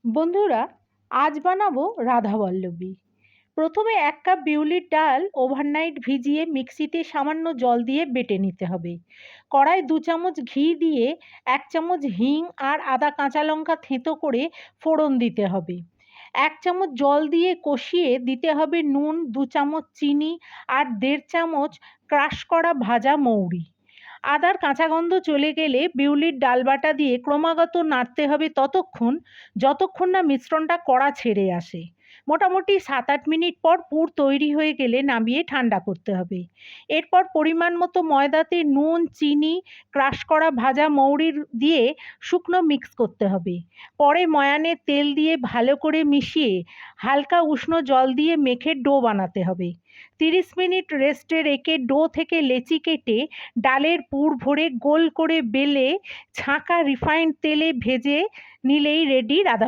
বন্ধুরা, আজ বানাবো রাধাবল্লভী। প্রথমে 1 কাপ বিউলির ডাল ওভারনাইট ভিজিয়ে মিক্সিতে সামান্য জল দিয়ে বেটে নিতে হবে। কড়ায় 2 চামচ ঘি দিয়ে 1 চামচ হিং আর আদা কাঁচা লঙ্কা থেঁতো করে ফোড়ন দিতে হবে। 1 চামচ জল দিয়ে কষিয়ে দিতে হবে নুন, 2 চামচ চিনি আর 1.5 চামচ ক্রাশ করা ভাজা মৌরি। আদার কাঁচা গন্ধ চলে গেলে বিউলির ডাল বাটা দিয়ে ক্রমাগত নাড়তে হবে যতক্ষণ না মিশ্রণটা কড়া ছেড়ে আসে। মোটামুটি 7-8 মিনিট পর পুর তৈরি হয়ে গেলে নামিয়ে ঠান্ডা করতে হবে। এরপর পরিমাণ মতো ময়দাতে নুন, চিনি, ক্রাশ করা ভাজা মৌরি দিয়ে শুকনো মিক্স করতে হবে। পরে ময়ানে তেল দিয়ে ভালো করে মিশিয়ে হালকা উষ্ণ জল দিয়ে মেখে ডো বানাতে হবে। 30 মিনিট রেস্টে রেখে ডো থেকে লেচি কেটে ডালের পুর ভরে গোল করে বেলে ছাঁকা রিফাইন্ড তেলে ভেজে নিলেই রেডি রাধা।